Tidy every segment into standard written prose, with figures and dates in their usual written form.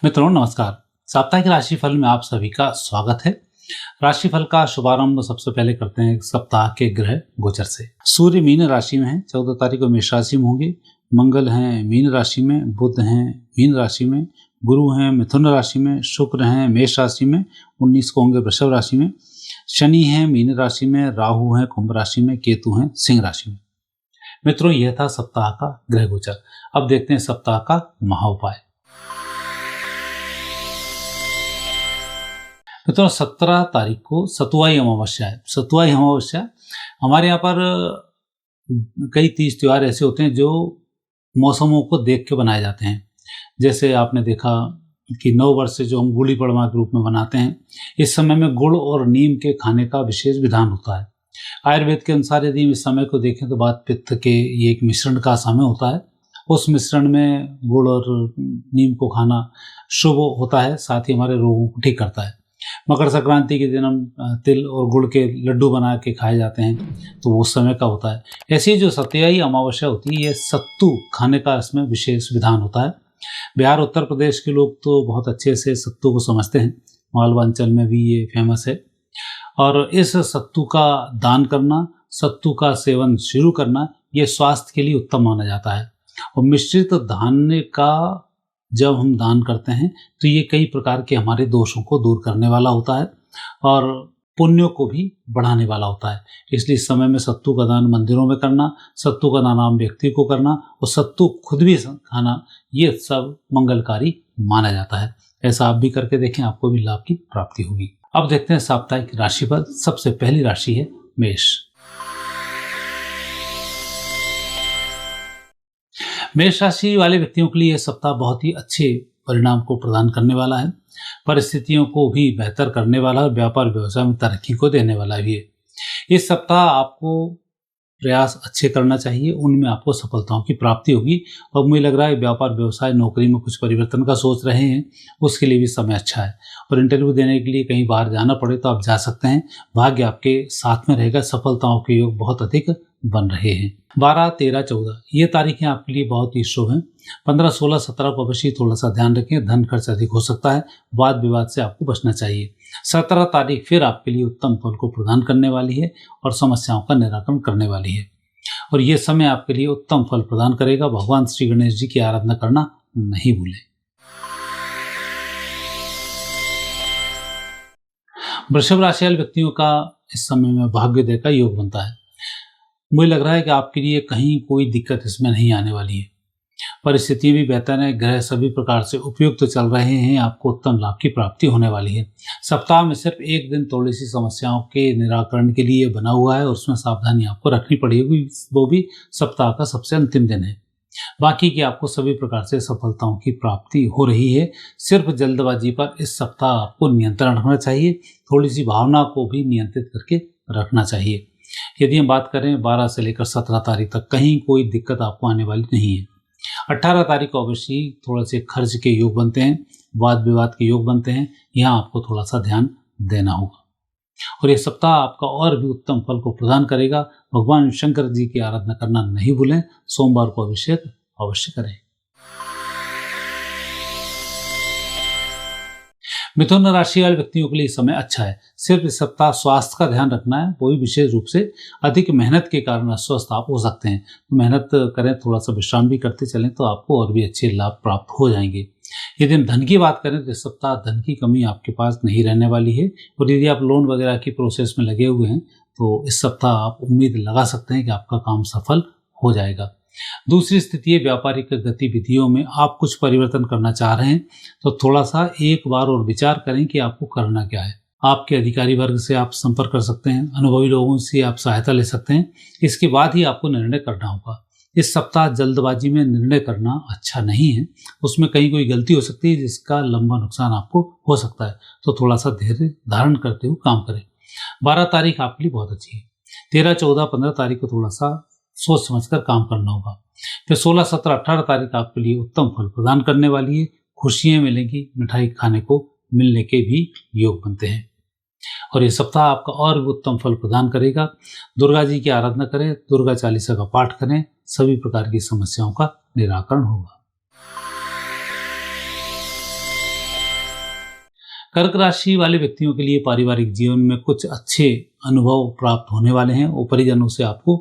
मित्रों नमस्कार। साप्ताहिक राशिफल में आप सभी का स्वागत है। राशिफल का शुभारंभ सबसे पहले करते हैं सप्ताह के ग्रह गोचर से। सूर्य मीन राशि में है, 14 तारीख को मेष राशि में होंगे। मंगल हैं मीन राशि में, बुध हैं मीन राशि में, गुरु हैं मिथुन राशि में, शुक्र हैं मेष राशि में, 19 को होंगे वृषभ राशि में, शनि हैं मीन राशि में, राहु हैं कुंभ राशि में, केतु हैं सिंह राशि में। मित्रों यह था सप्ताह का ग्रह गोचर। अब देखते हैं सप्ताह का महाउपाय। मित्रों 17 तारीख को सतुआई अमावस्या है। सतुआई अमावस्या हमारे यहाँ पर कई तीज त्योहार ऐसे होते हैं जो मौसमों को देख के बनाए जाते हैं। जैसे आपने देखा कि नव वर्ष से जो हम गुड़ी पड़वा के रूप में बनाते हैं, इस समय में गुड़ और नीम के खाने का विशेष विधान होता है। आयुर्वेद के अनुसार यदि हम इस समय को देखें तो वात पित्त के ये एक मिश्रण का समय होता है। उस मिश्रण में गुड़ और नीम को खाना शुभ होता है, साथ ही हमारे रोगों को ठीक करता है। मकर संक्रांति के दिन हम तिल और गुड़ के लड्डू बना के खाए जाते हैं, तो वो उस समय का होता है। ऐसी जो सतुआई अमावस्या होती है, ये सत्तू खाने का इसमें विशेष विधान होता है। बिहार उत्तर प्रदेश के लोग तो बहुत अच्छे से सत्तू को समझते हैं, मालवा अंचल में भी ये फेमस है। और इस सत्तू का दान करना, सत्तू का सेवन शुरू करना, ये स्वास्थ्य के लिए उत्तम माना जाता है। और मिश्रित धान्य का जब हम दान करते हैं तो ये कई प्रकार के हमारे दोषों को दूर करने वाला होता है और पुण्यों को भी बढ़ाने वाला होता है। इसलिए इस समय में सत्तू का दान मंदिरों में करना, सत्तू का दान आम व्यक्ति को करना और सत्तू खुद भी खाना, ये सब मंगलकारी माना जाता है। ऐसा आप भी करके देखें, आपको भी लाभ की प्राप्ति होगी। अब देखते हैं साप्ताहिक राशिफल। सबसे पहली राशि है मेष। मेष राशि वाले व्यक्तियों के लिए यह सप्ताह बहुत ही अच्छे परिणाम को प्रदान करने वाला है। परिस्थितियों को भी बेहतर करने वाला है, व्यापार व्यवसाय में तरक्की को देने वाला भी है। इस सप्ताह आपको प्रयास अच्छे करना चाहिए, उनमें आपको सफलताओं की प्राप्ति होगी। और मुझे लग रहा है व्यापार व्यवसाय नौकरी में कुछ परिवर्तन का सोच रहे हैं, उसके लिए भी समय अच्छा है। और इंटरव्यू देने के लिए कहीं बाहर जाना पड़े तो आप जा सकते हैं। भाग्य आपके साथ में रहेगा, सफलताओं के योग बहुत अधिक बन रहे हैं। 12, 13, 14 ये तारीखें आपके लिए बहुत ही शुभ हैं। 15, 16, 17 को अवश्य थोड़ा सा ध्यान रखें, धन खर्च अधिक हो सकता है, वाद विवाद से आपको बचना चाहिए। 17 तारीख फिर आपके लिए उत्तम फल को प्रदान करने वाली है और समस्याओं का निराकरण करने वाली है। और ये समय आपके लिए उत्तम फल प्रदान करेगा। भगवान श्री गणेश जी की आराधना करना नहीं भूलें। वृषभ राशि वाले व्यक्तियों का इस समय में भाग्योदय का योग बनता है। मुझे लग रहा है कि आपके लिए कहीं कोई दिक्कत इसमें नहीं आने वाली है। परिस्थिति भी बेहतर है, ग्रह सभी प्रकार से उपयुक्त चल रहे हैं, आपको उत्तम लाभ की प्राप्ति होने वाली है। सप्ताह में सिर्फ एक दिन थोड़ी सी समस्याओं के निराकरण के लिए बना हुआ है और उसमें सावधानी आपको रखनी पड़ेगी, वो भी सप्ताह का सबसे अंतिम दिन है। बाकी की आपको सभी प्रकार से सफलताओं की प्राप्ति हो रही है। सिर्फ जल्दबाजी पर इस सप्ताह आपको नियंत्रण रखना चाहिए, थोड़ी सी भावना को भी नियंत्रित करके रखना चाहिए। यदि हम बात करें 12 से लेकर 17 तारीख तक कहीं कोई दिक्कत आपको आने वाली नहीं है। 18 तारीख को अवश्य थोड़े से खर्च के योग बनते हैं, वाद विवाद के योग बनते हैं, यहाँ आपको थोड़ा सा ध्यान देना होगा। और यह सप्ताह आपका और भी उत्तम फल को प्रदान करेगा। भगवान शंकर जी की आराधना करना नहीं भूलें, सोमवार को अभिषेक अवश्य करें। मिथुन राशि वाले व्यक्तियों के लिए समय अच्छा है। सिर्फ इस सप्ताह स्वास्थ्य का ध्यान रखना है, वो भी विशेष रूप से अधिक मेहनत के कारण अस्वस्थ आप हो सकते हैं। मेहनत करें, थोड़ा सा विश्राम भी करते चलें तो आपको और भी अच्छे लाभ प्राप्त हो जाएंगे। यदि हम धन की बात करें तो इस सप्ताह धन की कमी आपके पास नहीं रहने वाली है। और यदि आप लोन वगैरह की प्रोसेस में लगे हुए हैं तो इस सप्ताह आप उम्मीद लगा सकते हैं कि आपका काम सफल हो जाएगा। दूसरी स्थिति है व्यापारिक गतिविधियों में आप कुछ परिवर्तन करना चाह रहे हैं तो थोड़ा सा एक बार और विचार करें कि आपको करना क्या है। आपके अधिकारी वर्ग से आप संपर्क कर सकते हैं, अनुभवी लोगों से आप सहायता ले सकते हैं। इसके बाद ही आपको निर्णय करना होगा। इस सप्ताह जल्दबाजी में निर्णय करना अच्छा नहीं है, उसमें कहीं कोई गलती हो सकती है जिसका लंबा नुकसान आपको हो सकता है, तो थोड़ा सा धैर्य धारण करते हुए काम करें। 12 तारीख आपके लिए बहुत अच्छी है। 13, 14, 15 तारीख को थोड़ा सा सोच समझकर काम करना होगा। फिर 16, 17, 18 तारीख आपके लिए उत्तम फल प्रदान करने वाली है। खुशियां मिलेंगी, मिठाई खाने को मिलने के भी योग बनते हैं। और ये सप्ताह आपका और भी उत्तम फल प्रदान करेगा। दुर्गा जी की आराधना करें, दुर्गा चालीसा का पाठ करें, सभी प्रकार की समस्याओं का निराकरण होगा। कर्क राशि वाले व्यक्तियों के लिए पारिवारिक जीवन में कुछ अच्छे अनुभव प्राप्त होने वाले हैं और परिजनों से आपको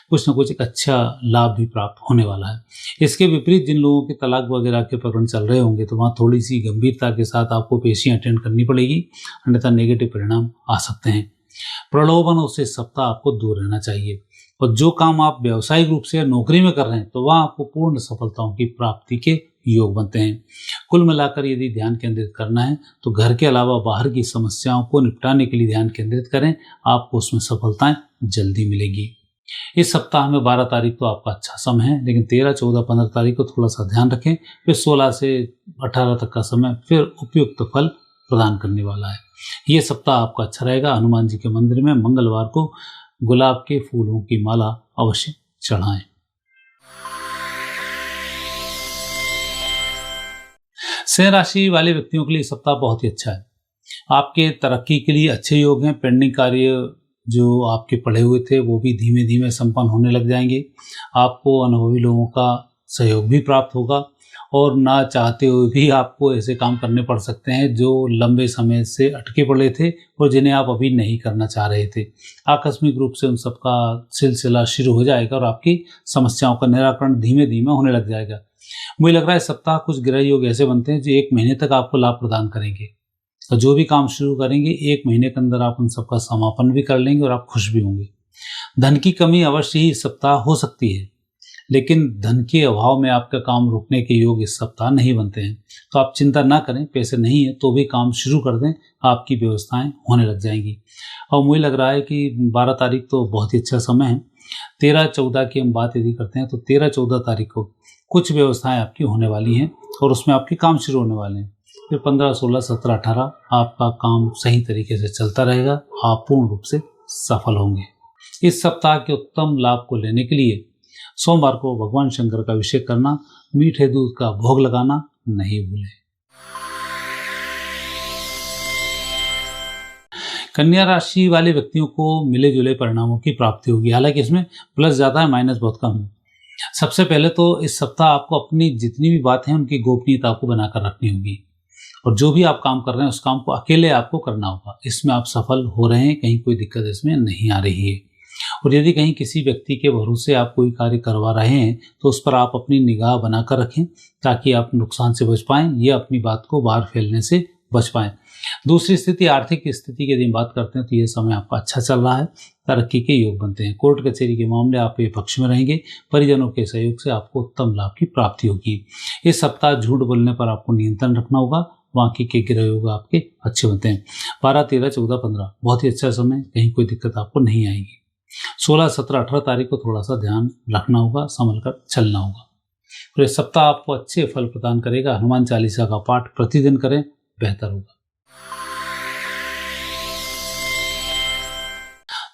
कुछ न कुछ एक अच्छा लाभ भी प्राप्त होने वाला है। इसके विपरीत जिन लोगों के तलाक वगैरह के प्रकरण चल रहे होंगे तो वहाँ थोड़ी सी गंभीरता के साथ आपको पेशियां अटेंड करनी पड़ेगी, अन्यथा नेगेटिव परिणाम आ सकते हैं। प्रलोभनों से इस सप्ताह आपको दूर रहना चाहिए और जो काम आप व्यावसायिक रूप से या नौकरी में कर रहे हैं तो वहाँ आपको पूर्ण सफलताओं की प्राप्ति के योग बनते हैं। कुल मिलाकर यदि ध्यान केंद्रित करना है तो घर के अलावा बाहर की समस्याओं को निपटाने के लिए ध्यान केंद्रित करें, आपको उसमें सफलताएं जल्दी मिलेगी। इस सप्ताह में 12 तारीख तो आपका अच्छा समय है, लेकिन 13, 14, 15 तारीख को थोड़ा सा ध्यान रखें। फिर 16 से 18 तक का समय फिर उपयुक्त फल प्रदान करने वाला है। ये सप्ताह आपका अच्छा रहेगा। हनुमान जी के मंदिर में मंगलवार को गुलाब के फूलों की माला अवश्य चढ़ाएं। सिंह राशि वाले व्यक्तियों के लिए सप्ताह बहुत ही अच्छा है। आपके तरक्की के लिए अच्छे योग हैं। पेंडिंग कार्य जो आपके पड़े हुए थे वो भी धीमे धीमे संपन्न होने लग जाएंगे। आपको अनुभवी लोगों का सहयोग भी प्राप्त होगा और ना चाहते हुए भी आपको ऐसे काम करने पड़ सकते हैं जो लंबे समय से अटके पड़े थे और जिन्हें आप अभी नहीं करना चाह रहे थे। आकस्मिक रूप से उन सब का सिलसिला शुरू हो जाएगा और आपकी समस्याओं का निराकरण धीमे धीमे होने लग जाएगा। मुझे लग रहा है इस सप्ताह कुछ ग्रह योग ऐसे बनते हैं जो 1 महीने तक आपको लाभ प्रदान करेंगे और जो भी काम शुरू करेंगे 1 महीने के अंदर आप उन सबका समापन भी कर लेंगे और आप खुश भी होंगे। धन की कमी अवश्य ही इस सप्ताह हो सकती है, लेकिन धन के अभाव में आपका काम रुकने के योग इस सप्ताह नहीं बनते हैं। तो आप चिंता ना करें, पैसे नहीं है तो भी काम शुरू कर दें, आपकी व्यवस्थाएं होने लग जाएंगी। और मुझे लग रहा है कि 12 तारीख तो बहुत ही अच्छा समय है। 13, 14 की हम बात यदि करते हैं तो 13, 14 तारीख को कुछ व्यवस्थाएं आपकी होने वाली हैं और उसमें आपके काम शुरू होने वाले हैं। फिर 15, 16, 17, 18 आपका काम सही तरीके से चलता रहेगा, आप पूर्ण रूप से सफल होंगे। इस सप्ताह के उत्तम लाभ को लेने के लिए सोमवार को भगवान शंकर का अभिषेक करना, मीठे दूध का भोग लगाना नहीं भूलें। कन्या राशि वाले व्यक्तियों को मिले जुले परिणामों की प्राप्ति होगी। हालांकि इसमें प्लस ज़्यादा है, माइनस बहुत कम है। सबसे पहले तो इस सप्ताह आपको अपनी जितनी भी बातें हैं उनकी गोपनीयता को बनाकर रखनी होगी और जो भी आप काम कर रहे हैं उस काम को अकेले आपको करना होगा। इसमें आप सफल हो रहे हैं, कहीं कोई दिक्कत इसमें नहीं आ रही है। और यदि कहीं किसी व्यक्ति के भरोसे आप कोई कार्य करवा रहे हैं तो उस पर आप अपनी निगाह बनाकर रखें ताकि आप नुकसान से बच पाएं या अपनी बात को बाहर फैलने से बच पाएं। दूसरी स्थिति, आर्थिक स्थिति की यदि बात करते हैं तो यह समय आपका अच्छा चल रहा है, तरक्की के योग बनते हैं। कोर्ट कचहरी के मामले आपके पक्ष में रहेंगे, परिजनों के सहयोग से आपको उत्तम लाभ की प्राप्ति होगी। इस सप्ताह झूठ बोलने पर आपको नियंत्रण रखना होगा, बाकी के ग्रह योग आपके अच्छे बनते हैं। 12, 13, 14, 15 बहुत ही अच्छा समय, कहीं कोई दिक्कत आपको नहीं आएगी। 16, 17, 18 तारीख को थोड़ा सा ध्यान रखना होगा, संभल कर चलना होगा। तो इस सप्ताह आपको अच्छे फल प्रदान करेगा। हनुमान चालीसा का पाठ प्रतिदिन करें, बेहतर होगा।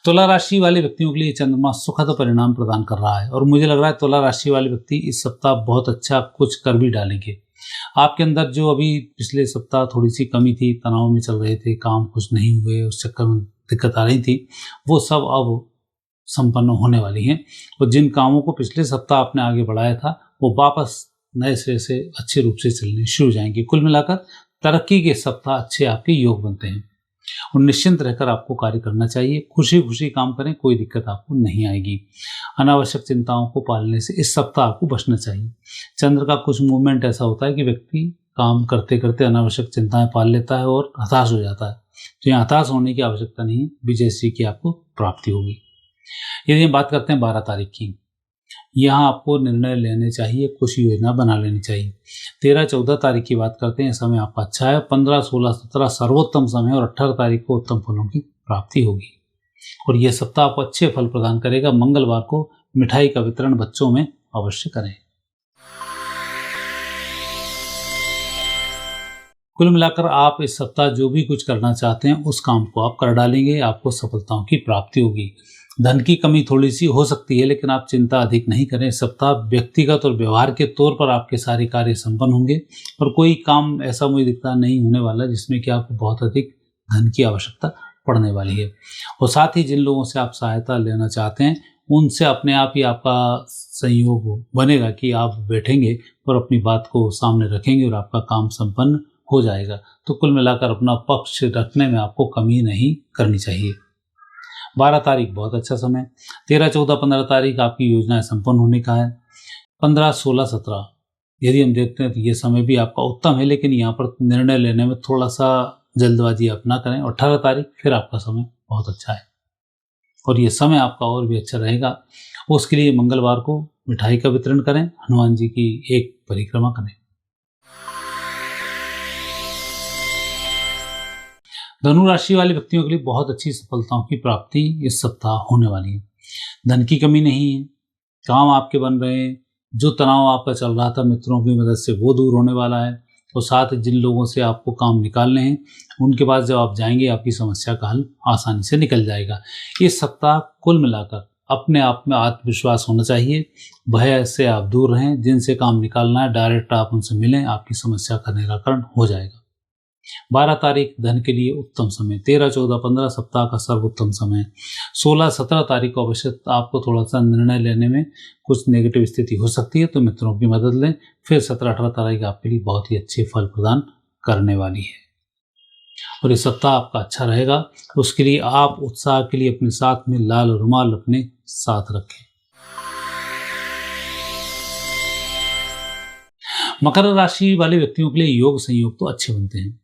तुला राशि वाले व्यक्तियों के लिए चंद्रमा सुखद परिणाम प्रदान कर रहा है और मुझे लग रहा है तुला राशि वाले व्यक्ति इस सप्ताह बहुत अच्छा कुछ कर भी डालेंगे। आपके अंदर जो अभी पिछले सप्ताह थोड़ी सी कमी थी, तनाव में चल रहे थे, काम कुछ नहीं हुए, उस चक्कर में दिक्कत आ रही थी, वो सब अब संपन्न होने वाली हैं और जिन कामों को पिछले सप्ताह आपने आगे बढ़ाया था वो वापस नए सिरे से अच्छे रूप से चलने शुरू हो जाएंगे। कुल मिलाकर तरक्की के सप्ताह अच्छे आपके योग बनते हैं और निश्चिंत रहकर आपको कार्य करना चाहिए। खुशी खुशी काम करें, कोई दिक्कत आपको नहीं आएगी। अनावश्यक चिंताओं को पालने से इस सप्ताह आपको बचना चाहिए। चंद्र का कुछ मूवमेंट ऐसा होता है कि व्यक्ति काम करते करते अनावश्यक चिंताएं पाल लेता है और हताश हो जाता है। तो यहाँ हताश होने की आवश्यकता नहीं है, विजय श्री की आपको प्राप्ति होगी। यदि हम बात करते हैं 12 तारीख की, यहाँ आपको निर्णय लेने चाहिए, कुछ योजना बना लेनी चाहिए। 13, 14 तारीख की बात करते हैं, समय आपका अच्छा है। 15, 16, 17 सर्वोत्तम समय और 18 तारीख को उत्तम फलों की प्राप्ति होगी और यह सप्ताह आपको अच्छे फल प्रदान करेगा। मंगलवार को मिठाई का वितरण बच्चों में अवश्य करें। कुल मिलाकर आप इस सप्ताह जो भी कुछ करना चाहते हैं उस काम को आप कर डालेंगे, आपको सफलताओं की प्राप्ति होगी। धन की कमी थोड़ी सी हो सकती है, लेकिन आप चिंता अधिक नहीं करें। इस सप्ताह व्यक्तिगत और व्यवहार के तौर पर आपके सारे कार्य संपन्न होंगे और कोई काम ऐसा मुझे दिखता नहीं होने वाला जिसमें कि आपको बहुत अधिक धन की आवश्यकता पड़ने वाली है। और साथ ही जिन लोगों से आप सहायता लेना चाहते हैं उनसे अपने आप ही आपका संयोग बनेगा कि आप बैठेंगे और अपनी बात को सामने रखेंगे और आपका काम संपन्न हो जाएगा। तो कुल मिलाकर अपना पक्ष रखने में आपको कमी नहीं करनी चाहिए। 12 तारीख बहुत अच्छा समय, 13, 14, 15 तारीख आपकी योजनाएं संपन्न होने का है। 15, 16, 17 यदि हम देखते हैं तो ये समय भी आपका उत्तम है, लेकिन यहाँ पर निर्णय लेने में थोड़ा सा जल्दबाजी आप ना करें। 18 तारीख फिर आपका समय बहुत अच्छा है और ये समय आपका और भी अच्छा रहेगा। उसके लिए मंगलवार को मिठाई का वितरण करें, हनुमान जी की एक परिक्रमा करें। धनु राशि वाले व्यक्तियों के लिए बहुत अच्छी सफलताओं की प्राप्ति इस सप्ताह होने वाली है। धन की कमी नहीं है, काम आपके बन रहे हैं, जो तनाव आपका चल रहा था मित्रों की मदद से वो दूर होने वाला है और साथ जिन लोगों से आपको काम निकालने हैं उनके पास जब आप जाएंगे आपकी समस्या का हल आसानी से निकल जाएगा। इस सप्ताह कुल मिलाकर अपने आप में आत्मविश्वास होना चाहिए, भय से आप दूर रहें, जिनसे काम निकालना है डायरेक्ट आप उनसे मिलें, आपकी समस्या का निराकरण हो जाएगा। 12 तारीख धन के लिए उत्तम समय, 13, 14, 15 सप्ताह का सर्वोत्तम समय। 16, 17 तारीख को अवश्य आपको थोड़ा सा निर्णय लेने में कुछ नेगेटिव स्थिति हो सकती है, तो मित्रों की मदद लें। फिर 17, 18 तारीख आपके लिए बहुत ही अच्छे फल प्रदान करने वाली है और इस सप्ताह आपका अच्छा रहेगा। उसके लिए आप उत्साह के लिए अपने साथ में लाल रुमाल अपने साथ रखें। मकर राशि वाले व्यक्तियों के लिए योग संयोग तो अच्छे बनते हैं।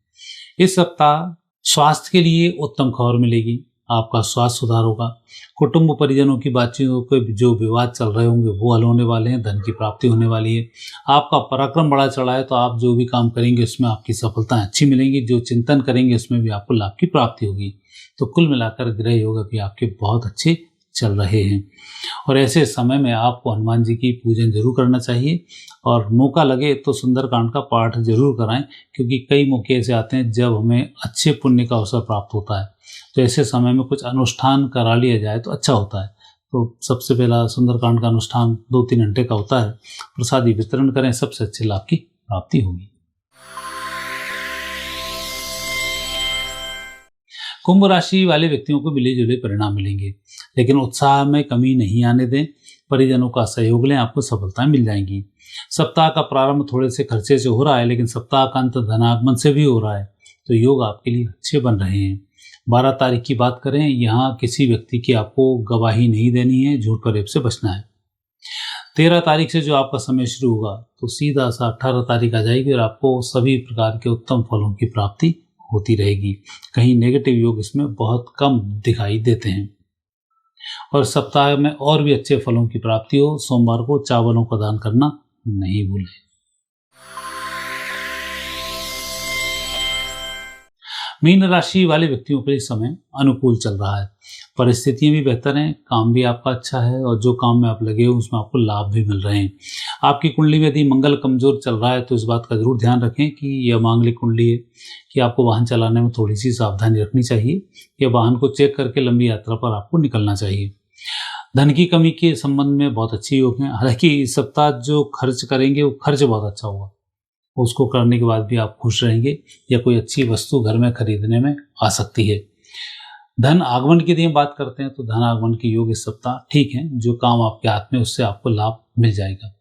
इस सप्ताह स्वास्थ्य के लिए उत्तम खबर मिलेगी, आपका स्वास्थ्य सुधार होगा। कुटुंब परिजनों की बातचीतों के जो विवाद चल रहे होंगे वो हल होने वाले हैं, धन की प्राप्ति होने वाली है। आपका पराक्रम बड़ा चढ़ा है, तो आप जो भी काम करेंगे उसमें आपकी सफलताएं अच्छी मिलेंगी, जो चिंतन करेंगे उसमें भी आपको लाभ की प्राप्ति होगी। तो कुल मिलाकर ग्रह योग भी आपके बहुत अच्छे चल रहे हैं और ऐसे समय में आपको हनुमान जी की पूजन जरूर करना चाहिए और मौका लगे तो सुंदरकांड का पाठ जरूर कराएं, क्योंकि कई मौके ऐसे आते हैं जब हमें अच्छे पुण्य का अवसर प्राप्त होता है, तो ऐसे समय में कुछ अनुष्ठान करा लिया जाए तो अच्छा होता है। तो सबसे पहला सुंदरकांड का अनुष्ठान 2-3 घंटे का होता है, प्रसादी वितरण करें, सबसे अच्छे लाभ की प्राप्ति होगी। कुंभ राशि वाले व्यक्तियों को मिले जुले परिणाम मिलेंगे, लेकिन उत्साह में कमी नहीं आने दें, परिजनों का सहयोग लें, आपको सफलताएं मिल जाएंगी। सप्ताह का प्रारंभ थोड़े से खर्चे से हो रहा है, लेकिन सप्ताह का अंत धनागमन से भी हो रहा है, तो योग आपके लिए अच्छे बन रहे हैं। 12 तारीख की बात करें, यहाँ किसी व्यक्ति की आपको गवाही नहीं देनी है, झूठ फरेब से बचना है। 13 तारीख से जो आपका समय शुरू होगा तो सीधा सा 18 तारीख आ जाएगी और आपको सभी प्रकार के उत्तम फलों की प्राप्ति होती रहेगी। कहीं नेगेटिव योग इसमें बहुत कम दिखाई देते हैं और सप्ताह में और भी अच्छे फलों की प्राप्ति हो। सोमवार को चावलों का दान करना नहीं भूलें। मीन राशि वाले व्यक्तियों के लिए समय अनुकूल चल रहा है, परिस्थितियां भी बेहतर हैं, काम भी आपका अच्छा है और जो काम में आप लगे हो उसमें आपको लाभ भी मिल रहे हैं। आपकी कुंडली में यदि मंगल कमजोर चल रहा है तो इस बात का जरूर ध्यान रखें कि यह मांगलिक कुंडली है कि आपको वाहन चलाने में थोड़ी सी सावधानी रखनी चाहिए, या वाहन को चेक करके लंबी यात्रा पर आपको निकलना चाहिए। धन की कमी के संबंध में बहुत अच्छी योग है, हालांकि इस सप्ताह जो खर्च करेंगे वो खर्च बहुत अच्छा होगा, उसको करने के बाद भी आप खुश रहेंगे या कोई अच्छी वस्तु घर में खरीदने में आ सकती है। धन आगमन की यदि हम बात करते हैं तो धन आगमन की योग इस सप्ताह ठीक है, जो काम आपके हाथ में उससे आपको लाभ मिल जाएगा।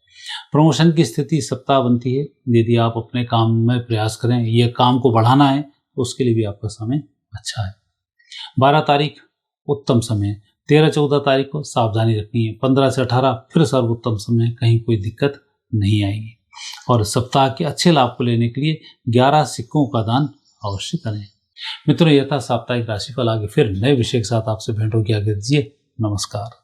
प्रमोशन की स्थिति इस सप्ताह बनती है, यदि आप अपने काम में प्रयास करें, यह काम को बढ़ाना है तो उसके लिए भी आपका समय अच्छा है। 12 तारीख उत्तम समय, 13, 14 तारीख को सावधानी रखनी है, 15 से 18 फिर सर्वोत्तम समय, कहीं कोई दिक्कत नहीं आएगी। और सप्ताह के अच्छे लाभ को लेने के लिए 11 सिक्कों का दान अवश्य करें। मित्रों, यह था साप्ताहिक राशिफल। आगे फिर नए विषय के साथ आपसे भेंट होगी। आगे दीजिए, नमस्कार।